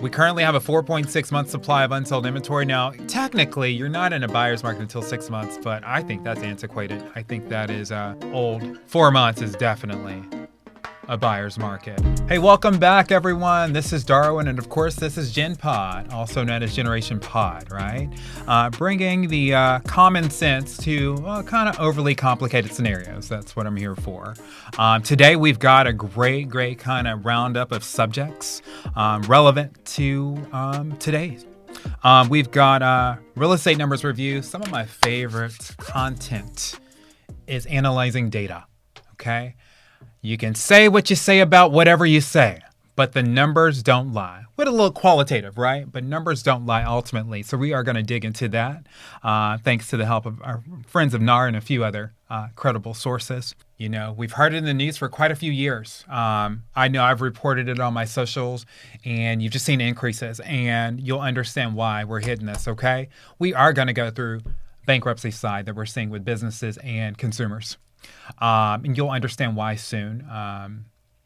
We currently have a 4.6 month supply of unsold inventory. Now, technically, you're not in a buyer's market until 6 months, but I think that's antiquated. I think that is old. 4 months is definitely a buyer's market. Hey, welcome back, everyone. This is Darwin, and of course, this is GenPod, also known as Generation Pod, right? Bringing the common sense to kind of overly complicated scenarios. That's what I'm here for. Today, we've got a great kind of roundup of subjects relevant to today. We've got real estate numbers review. Some of my favorite content is analyzing data, okay? You can say what you say about whatever you say, but the numbers don't lie. With a little qualitative, right? But numbers don't lie ultimately. So we are going to dig into that thanks to the help of our friends of NAR and a few other credible sources. You know, we've heard it in the news for quite a few years. I know I've reported it on my socials, and you've just seen increases, and you'll understand why we're hitting this, okay? We are going to go through bankruptcy side that we're seeing with businesses and consumers. And you'll understand why soon.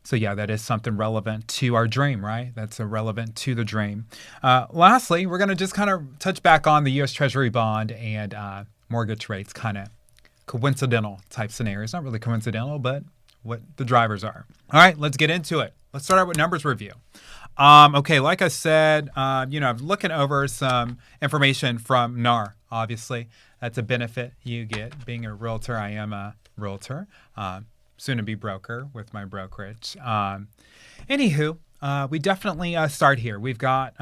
So yeah, that is something relevant to our dream, right? That's relevant to the dream. Lastly, we're going to just kind of touch back on the U.S. Treasury bond and mortgage rates, kind of coincidental type scenarios. Not really coincidental, but what the drivers are. All right, let's get into it. Let's start out with numbers review. Okay, like I said, I'm looking over some information from NAR, obviously. That's a benefit you get being a realtor. I am a realtor, soon to be broker with my brokerage. Anywho, we definitely start here. We've got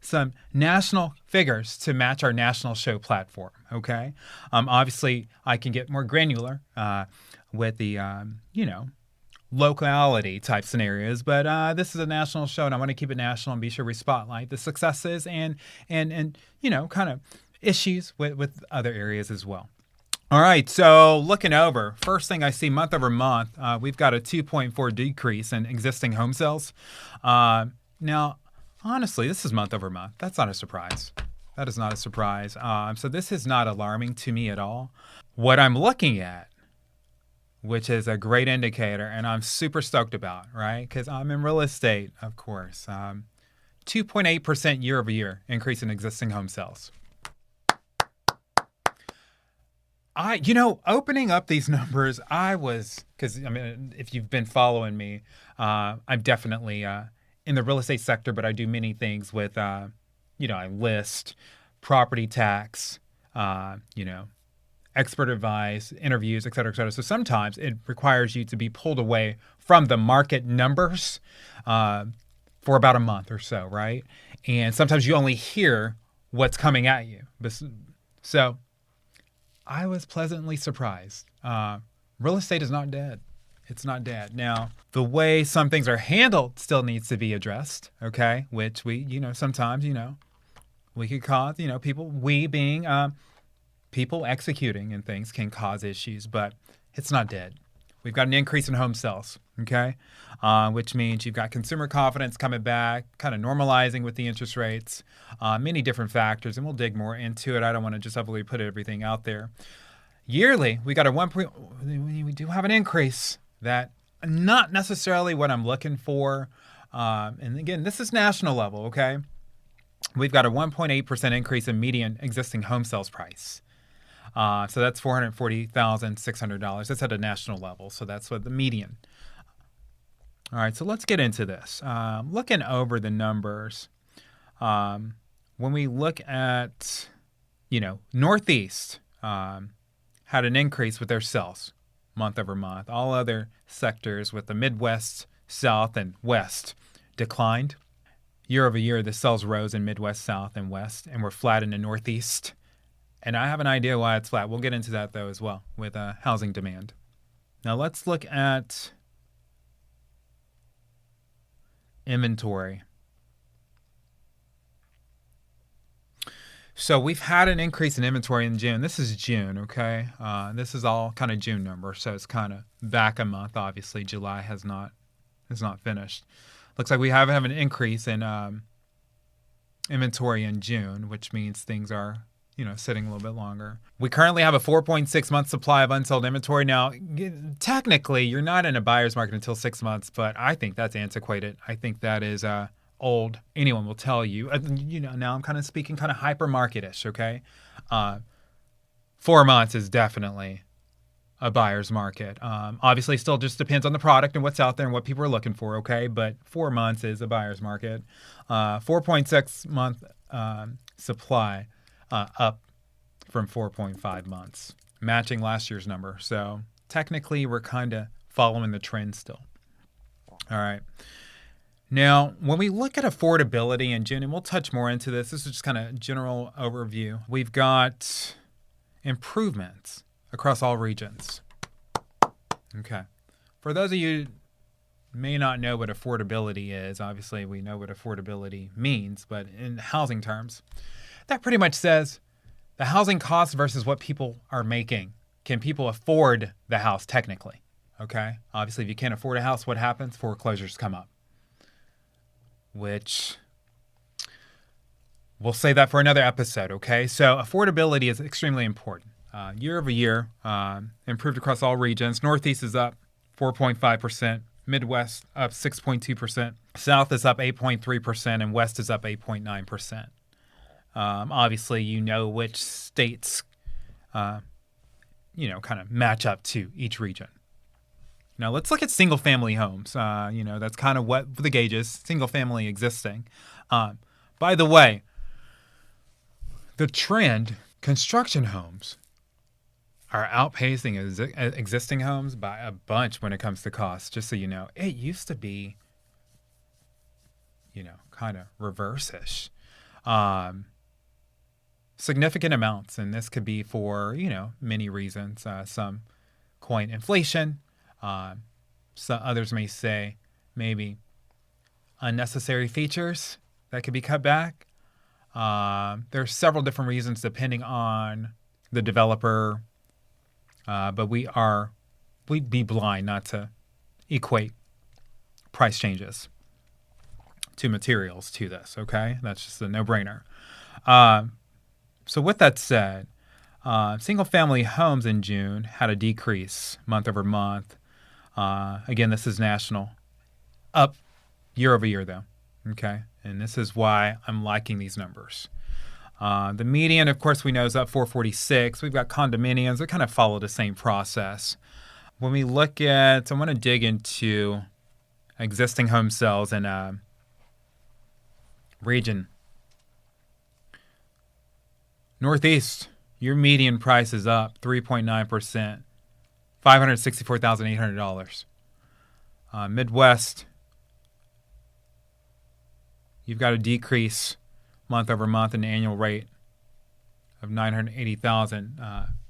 some national figures to match our national show platform, okay? Obviously, I can get more granular with the, locality type scenarios, but this is a national show, and I want to keep it national and be sure we spotlight the successes and kind of issues with other areas as well. All right, so looking over, first thing I see month over month, we've got a 2.4 decrease in existing home sales. Now, honestly, this is month over month. That's not a surprise. That is not a surprise. So this is not alarming to me at all. What I'm looking at, which is a great indicator, and I'm super stoked about, right? Because I'm in real estate, of course. 2.8% year over year increase in existing home sales. Opening up these numbers, if you've been following me, I'm definitely in the real estate sector, but I do many things with, I list, property tax, expert advice, interviews, et cetera, et cetera. So sometimes it requires you to be pulled away from the market numbers for about a month or so, right? And sometimes you only hear what's coming at you. So I was pleasantly surprised. Real estate is not dead. It's not dead. Now, the way some things are handled still needs to be addressed, okay? Which sometimes, we could cause, people executing and things can cause issues, but it's not dead. We've got an increase in home sales, okay? Which means you've got consumer confidence coming back, kind of normalizing with the interest rates, many different factors, and we'll dig more into it. I don't want to just heavily put everything out there. Yearly, we got we do have an increase that not necessarily what I'm looking for. And again, this is national level, okay? We've got a 1.8% increase in median existing home sales price. So that's $440,600. That's at a national level. So that's what the median. All right, so let's get into this. Looking over the numbers, when we look at, Northeast had an increase with their sales month over month. All other sectors with the Midwest, South, and West declined. Year over year, the sales rose in Midwest, South, and West, and were flat in the Northeast. And I have an idea why it's flat. We'll get into that, though, as well, with housing demand. Now, let's look at inventory. So we've had an increase in inventory in June. This is June, okay? This is all kind of June numbers, so it's kind of back a month. Obviously, July has not finished. Looks like we have an increase in inventory in June, which means things are sitting a little bit longer. We currently have a 4.6 month supply of unsold inventory. Now, technically, you're not in a buyer's market until 6 months, but I think that's antiquated. I think that is old. Anyone will tell you, now I'm kind of speaking kind of hypermarket-ish, okay? 4 months is definitely a buyer's market. Obviously, still just depends on the product and what's out there and what people are looking for, okay? But 4 months is a buyer's market. 4.6 month supply up from 4.5 months, matching last year's number. So technically, we're kind of following the trend still. All right. Now, when we look at affordability in June, and we'll touch more into this is just kind of general overview. We've got improvements across all regions. Okay. For those of you who may not know what affordability is, obviously we know what affordability means, but in housing terms, that pretty much says the housing cost versus what people are making. Can people afford the house technically? Okay. Obviously, if you can't afford a house, what happens? Foreclosures come up, which we'll say that for another episode. Okay. So affordability is extremely important. Year over year, improved across all regions. Northeast is up 4.5%. Midwest up 6.2%. South is up 8.3%, and West is up 8.9%. Obviously, you know which states, kind of match up to each region. Now, let's look at single-family homes. That's kind of what the gauge is, single-family existing. By the way, the trend, construction homes are outpacing existing homes by a bunch when it comes to cost. Just so you know, it used to be, kind of reverse-ish. Significant amounts, and this could be for, many reasons. Some coin inflation. So others may say maybe unnecessary features that could be cut back. There are several different reasons depending on the developer. But we'd be blind not to equate price changes to materials to this, okay? That's just a no-brainer. So with that said, single-family homes in June had a decrease month over month. Again, this is national. Up year over year, though, okay? And this is why I'm liking these numbers. The median, of course, we know is up 446. We've got condominiums that kind of follow the same process. When we look at, I want to dig into existing home sales in a region. Northeast, your median price is up 3.9%, $564,800. Midwest, you've got a decrease month over month in the annual rate of 980,000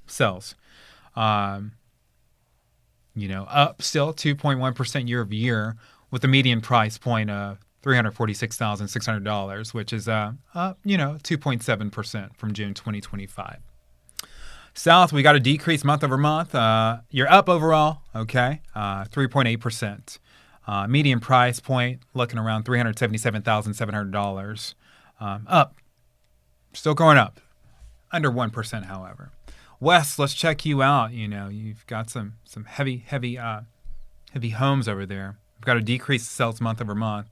sales. Up still 2.1% year over year with a median price point of $346,600, which is up 2.7% from June 2025. South, we got a decrease month over month. You're up overall, okay, 3.8%. Median price point looking around $377,700. Up. Still going up. Under 1%, however. West, let's check you out. You've got some heavy homes over there. We've got a decreased sales month over month.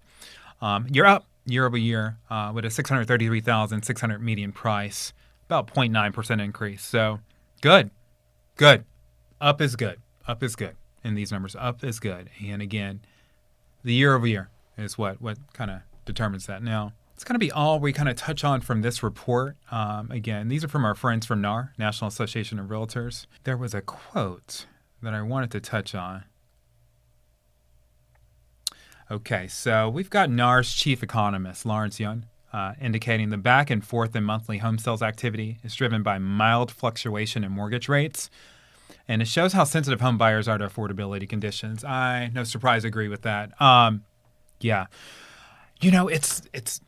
You're up year over year with a $633,600 median price, about 0.9% increase. So good. Up is good. Up is good in these numbers. Up is good. And again, the year over year is what kind of determines that. Now, it's going to be all we kind of touch on from this report. Again, these are from our friends from NAR, National Association of Realtors. There was a quote that I wanted to touch on. Okay, so we've got NAR's chief economist, Lawrence Yun, indicating the back and forth in monthly home sales activity is driven by mild fluctuation in mortgage rates. And it shows how sensitive home buyers are to affordability conditions. I, no surprise, agree with that. Yeah. It's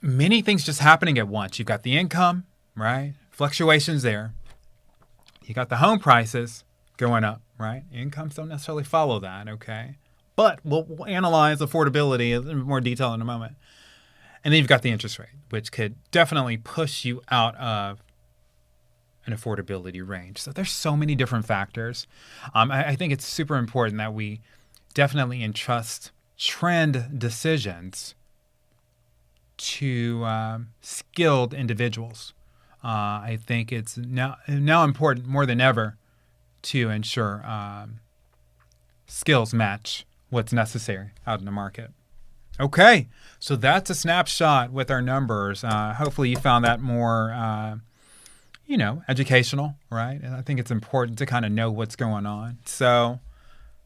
many things just happening at once. You've got the income, right? Fluctuations there. You got the home prices going up, right? Incomes don't necessarily follow that, okay? But we'll analyze affordability in more detail in a moment. And then you've got the interest rate, which could definitely push you out of an affordability range. So there's so many different factors. I think it's super important that we definitely entrust trend decisions to skilled individuals. I think it's now important more than ever to ensure skills match what's necessary out in the market. Okay, so that's a snapshot with our numbers. Hopefully you found that more, educational, right? And I think it's important to kind of know what's going on. So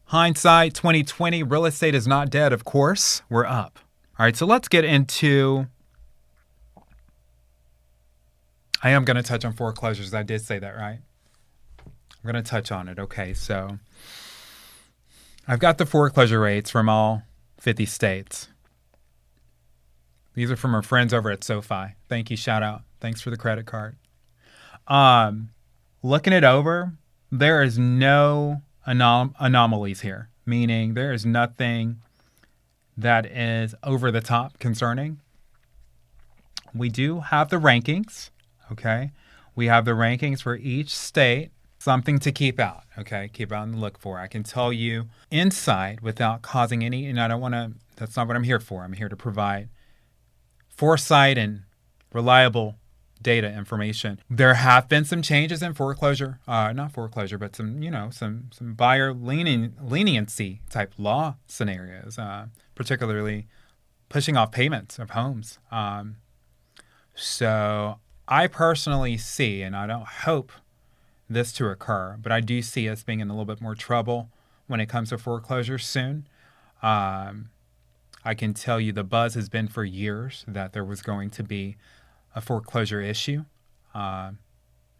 hindsight 2020, real estate is not dead, of course. We're up. All right, so let's get into... I am going to touch on foreclosures. I did say that, right? I'm going to touch on it. Okay, so I've got the foreclosure rates from all 50 states. These are from our friends over at SoFi. Thank you. Shout out. Thanks for the credit card. Looking it over, there is no anomalies here, meaning there is nothing that is over the top concerning. We do have the rankings. Okay, we have the rankings for each state. Something to keep out. Okay, keep out and look for. I can tell you insight without causing any, and I don't want to, that's not what I'm here for. I'm here to provide foresight and reliable data information. There have been some changes in foreclosure, not foreclosure, but some buyer leniency type law scenarios, particularly pushing off payments of homes. So I personally see, and I don't hope this to occur, but I do see us being in a little bit more trouble when it comes to foreclosure soon. I can tell you the buzz has been for years that there was going to be a foreclosure issue, and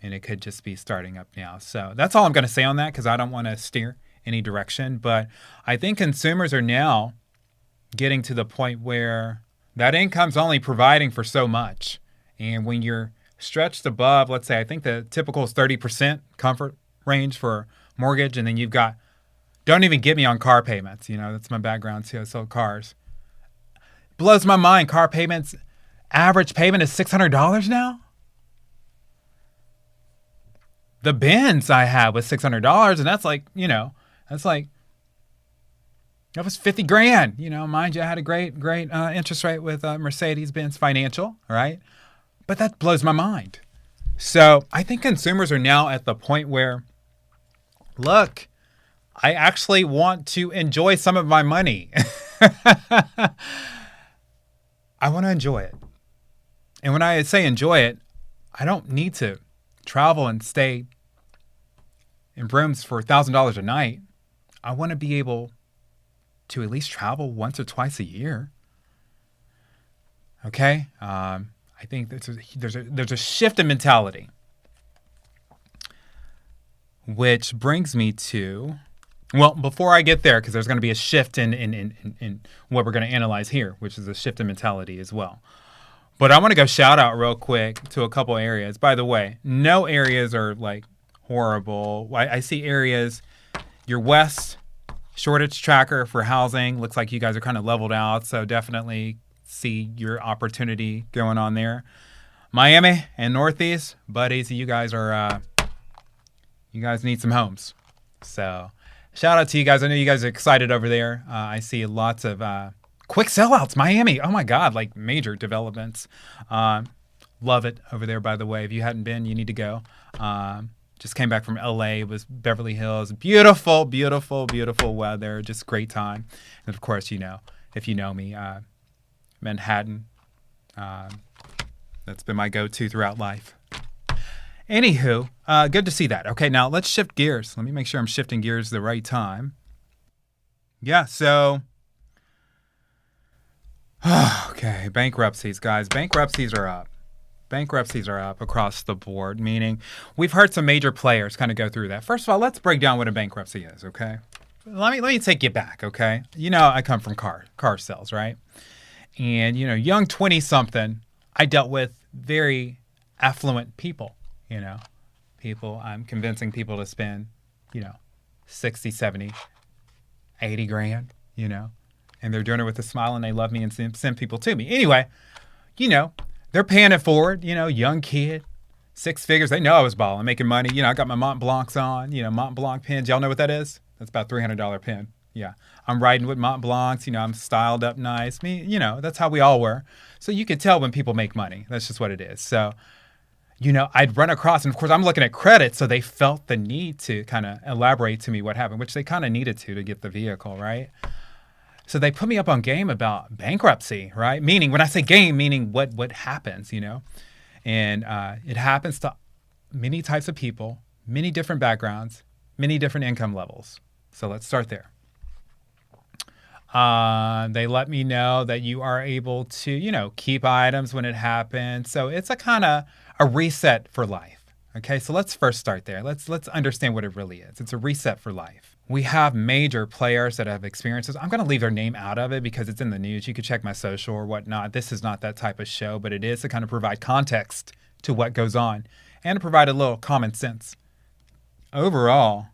it could just be starting up now. So that's all I'm going to say on that because I don't want to steer any direction. But I think consumers are now getting to the point where that income's only providing for so much. And when you're stretched above, let's say, I think the typical is 30% comfort range for mortgage. And then you've got, don't even get me on car payments. That's my background too. I sell cars. Blows my mind. Car payments, average payment is $600 now. The Benz I had was $600. And that's like, that was 50 grand. Mind you, I had a great interest rate with Mercedes-Benz Financial. All right. But that blows my mind. So I think consumers are now at the point where, look, I actually want to enjoy some of my money. I want to enjoy it. And when I say enjoy it, I don't need to travel and stay in rooms for $1,000 a night. I want to be able to at least travel once or twice a year. Okay? I think there's a shift in mentality, which brings me to, well, before I get there, because there's going to be a shift in what we're going to analyze here, which is a shift in mentality as well. But I want to go shout out real quick to a couple areas. By the way, no areas are like horrible. I see areas, your West shortage tracker for housing looks like you guys are kind of leveled out, so definitely see your opportunity going on there. Miami and Northeast, buddies, you guys need some homes. So shout out to you guys. I know you guys are excited over there. I see lots of quick sellouts. Miami, oh my God, like major developments. Love it over there, by the way. If you hadn't been, you need to go. Just came back from LA. It was Beverly Hills. Beautiful, beautiful, beautiful weather. Just great time. And of course, if you know me, Manhattan. That's been my go-to throughout life. Anywho, good to see that. Okay, now let's shift gears. Let me make sure I'm shifting gears the right time. Yeah, so... okay, bankruptcies, guys. Bankruptcies are up. Bankruptcies are up across the board, meaning we've heard some major players kind of go through that. First of all, let's break down what a bankruptcy is, okay? Let me take you back, okay? I come from car sales, right? And, young 20-something, I dealt with very affluent people, I'm convincing people to spend, 60, 70, 80 grand, and they're doing it with a smile and they love me and send people to me. Anyway, they're paying it forward, young kid, 6 figures. They know I was balling, making money. I got my Mont Blancs on, Mont Blanc pins. Y'all know what that is? That's about $300 pin. Yeah. I'm riding with Mont Blancs. I'm styled up nice. That's how we all were. So you could tell when people make money. That's just what it is. So, I'd run across, and of course, I'm looking at credit. So they felt the need to kind of elaborate to me what happened, which they kind of needed to get the vehicle, right? So they put me up on game about bankruptcy, right? Meaning, when I say game, meaning what happens, And it happens to many types of people, many different backgrounds, many different income levels. So let's start there. They let me know that you are able to, keep items when it happens. So it's a kind of a reset for life. Okay, so let's first start there. Let's understand what it really is. It's a reset for life. We have major players that have experiences. I'm going to leave their name out of it because it's in the news. You could check my social or whatnot. This is not that type of show, but it is to kind of provide context to what goes on and to provide a little common sense. Overall,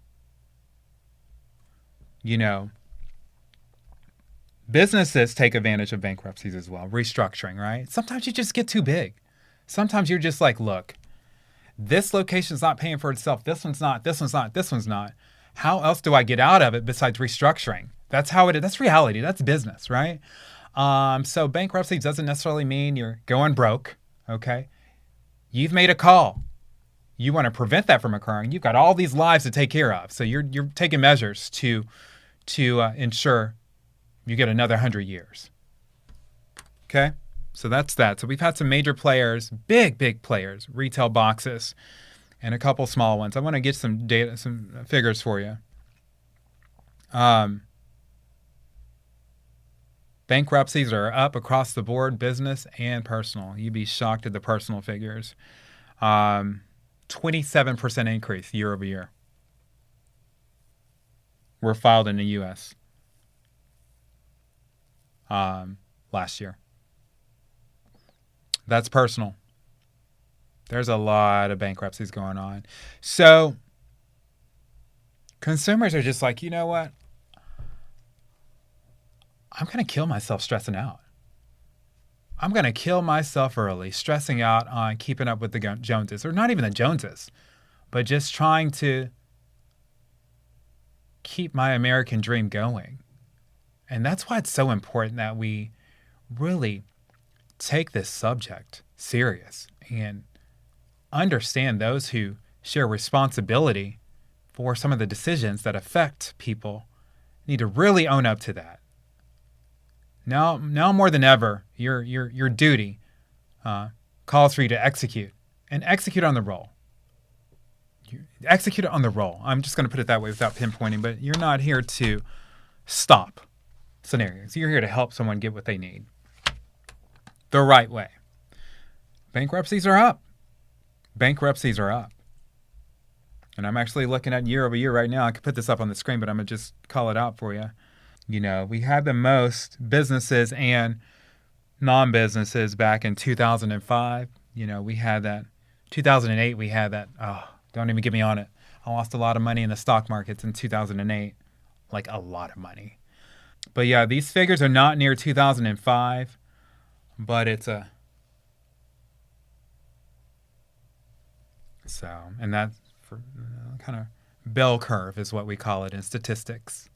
businesses take advantage of bankruptcies as well, restructuring, right? Sometimes you just get too big. Sometimes you're just like, look, this location's not paying for itself. This one's not. This one's not. This one's not. How else do I get out of it besides restructuring? That's how it is. That's reality. That's business, right? So bankruptcy doesn't necessarily mean you're going broke, okay? You've made a call. You want to prevent that from occurring. You've got all these lives to take care of. So you're taking measures to ensure you get another 100 years. Okay? So that's that. So we've had some major players, big players, retail boxes, and a couple small ones. I want to get some data, some figures for you. Bankruptcies are up across the board, business and personal. You'd be shocked at the personal figures. 27% increase year over year were filed in the U.S. Last year. That's personal. There's a lot of bankruptcies going on. So consumers are just like, you know what? I'm going to kill myself stressing out. I'm going to kill myself early, stressing out on keeping up with the Joneses, or not even the Joneses, but just trying to keep my American dream going. And that's why it's so important that we really take this subject serious and understand those who share responsibility for some of the decisions that affect people need to really own up to that. Now more than ever, your duty calls for you to execute and execute on the role. Execute on the role. I'm just going to put it that way without pinpointing, but you're not here to stop scenarios. You're here to help someone get what they need the right way. Bankruptcies are up. Bankruptcies are up. And I'm actually looking at year over year right now. I could put this up on the screen, but I'm going to just call it out for you. We had the most businesses and non-businesses back in 2005. We had that. 2008, we had that. Oh, don't even get me on it. I lost a lot of money in the stock markets in 2008. Like a lot of money. But yeah, these figures are not near 2005, but it's a... So, and that's for kind of bell curve is what we call it in statistics.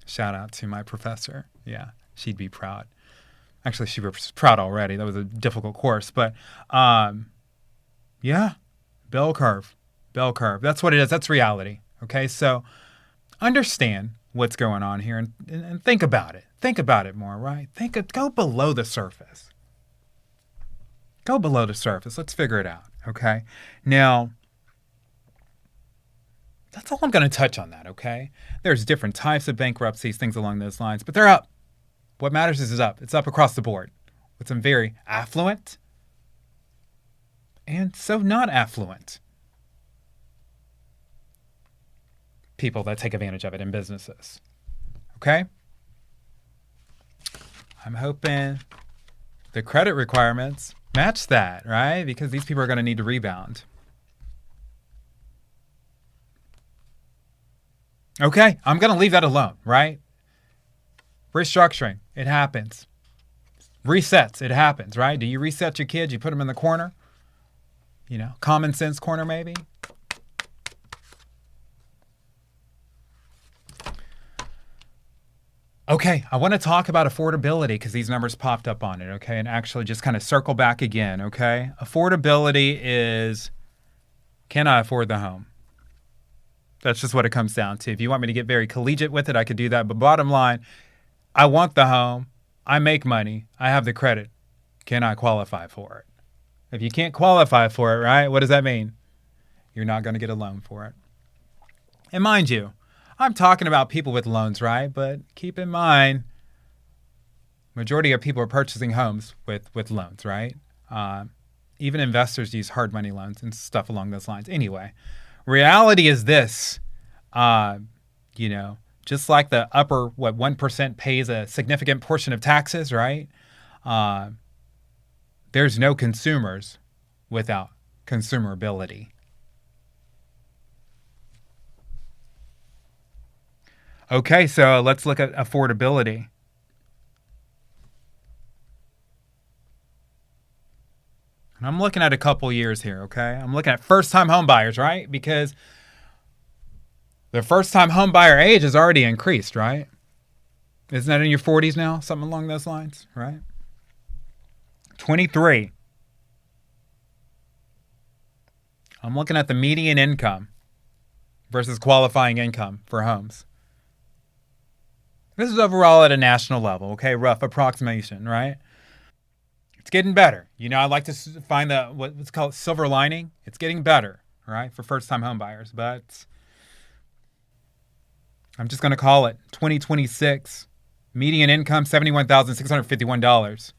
Shout out to my professor. Yeah, she'd be proud. Actually, she was proud already. That was a difficult course. But, yeah, bell curve. Bell curve. That's what it is. That's reality. Okay, so understand what's going on here and think about it. Think about it more, right? Go below the surface. Go below the surface. Let's figure it out, okay? Now, that's all I'm going to touch on that, okay? There's different types of bankruptcies, things along those lines, but they're up. What matters is it's up. It's up across the board with some very affluent and so not affluent people that take advantage of it in businesses, okay? I'm hoping the credit requirements match that, right? Because these people are going to need to rebound. Okay, I'm going to leave that alone, right? Restructuring, it happens. Resets, it happens, right? Do you reset your kids? You put them in the corner? Common sense corner maybe? Okay, I want to talk about affordability because these numbers popped up on it, okay? And actually just kind of circle back again, okay? Affordability is, can I afford the home? That's just what it comes down to. If you want me to get very collegiate with it, I could do that. But bottom line, I want the home. I make money. I have the credit. Can I qualify for it? If you can't qualify for it, right, what does that mean? You're not going to get a loan for it. And mind you, I'm talking about people with loans, right? But keep in mind, majority of people are purchasing homes with loans, right? Even investors use hard money loans and stuff along those lines. Anyway, reality is this, uh, you know, just like the upper, 1% pays a significant portion of taxes, right? Uh, there's no consumers without consumerability. Okay, so let's look at affordability. And I'm looking at a couple years here, okay? I'm looking at first-time home buyers, right? Because the first-time home buyer age has already increased, right? Isn't that in your 40s now? Something along those lines, right? 23. I'm looking at the median income versus qualifying income for homes. This is overall at a national level, okay? Rough approximation, right? It's getting better. You know, I like to find the what's called silver lining. It's getting better, right, for first-time home buyers. But I'm just going to call it 2026. Median income $71,651.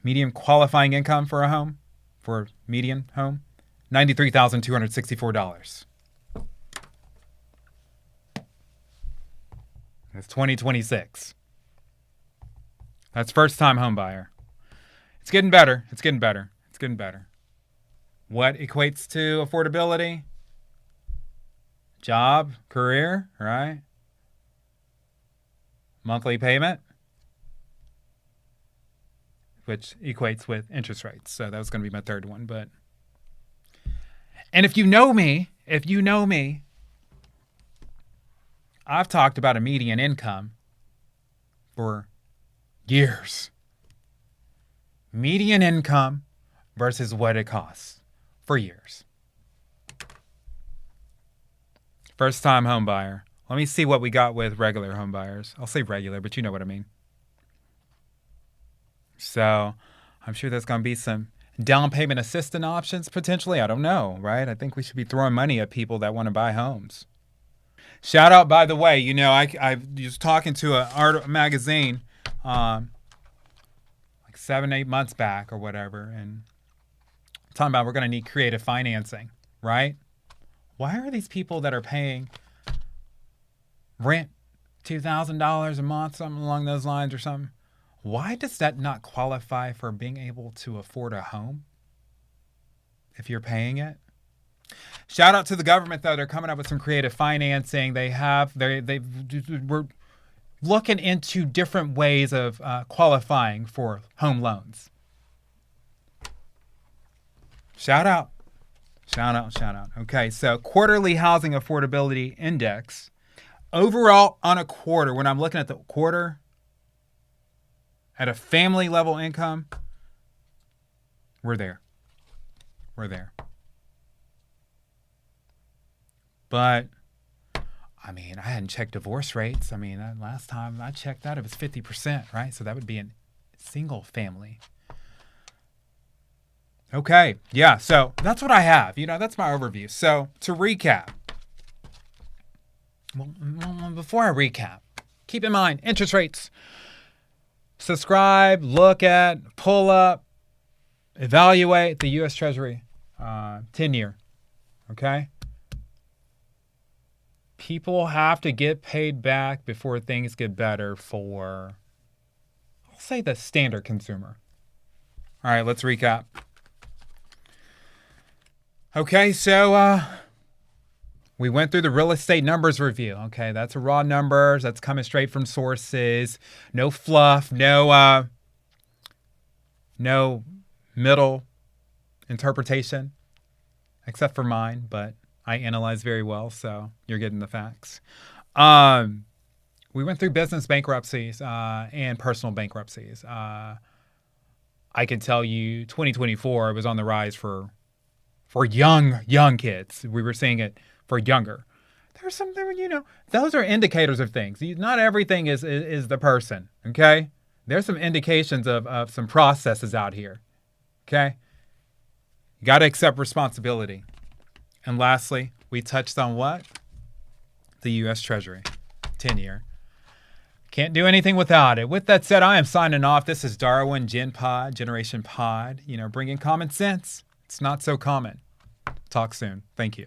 Median qualifying income for a home, for median home, $93,264. That's 2026. That's first-time home buyer. It's getting better. It's getting better. It's getting better. What equates to affordability? Job, career, right? Monthly payment, which equates with interest rates. So that was going to be my third one. And if you know me, I've talked about a median income for years. Median income versus what it costs for years. First time home buyer. Let me see what we got with regular home buyers. I'll say regular, but you know what I mean. So I'm sure there's going to be some down payment assistance options potentially. I don't know, right? I think we should be throwing money at people that want to buy homes. Shout out, by the way, you know, I was talking to a magazine like 7-8 months back or whatever, and talking about we're going to need creative financing, right? Why are these people that are paying rent $2,000 a month, something along those lines or something, why does that not qualify for being able to afford a home if you're paying it? Shout out to the government, though. They're coming up with some creative financing. We're looking into different ways of qualifying for home loans. Shout out. Shout out, shout out. Okay, so quarterly housing affordability index. Overall, on a quarter, when I'm looking at the quarter, at a family level income, we're there. We're there. But, I mean, I hadn't checked divorce rates. I mean, last time I checked that, it was 50%, right? So that would be a single family. Okay, yeah, so that's what I have. You know, that's my overview. So to recap, well, before I recap, keep in mind interest rates. Subscribe, look at, pull up, evaluate the U.S. Treasury 10-year. Okay? People have to get paid back before things get better for, I'll say, the standard consumer. All right, let's recap. Okay, so we went through the real estate numbers review. Okay, that's raw numbers. That's coming straight from sources. No fluff. No middle interpretation, except for mine. But I analyze very well, so you're getting the facts. We went through business bankruptcies and personal bankruptcies. I can tell you 2024 was on the rise for young kids. We were seeing it for younger. Those are indicators of things. Not everything is the person, okay? There's some indications of some processes out here, okay? You got to accept responsibility. And lastly, we touched on what? The U.S. Treasury, 10-year. Can't do anything without it. With that said, I am signing off. This is Darwin, GenPod, Generation Pod, bringing common sense. It's not so common. Talk soon. Thank you.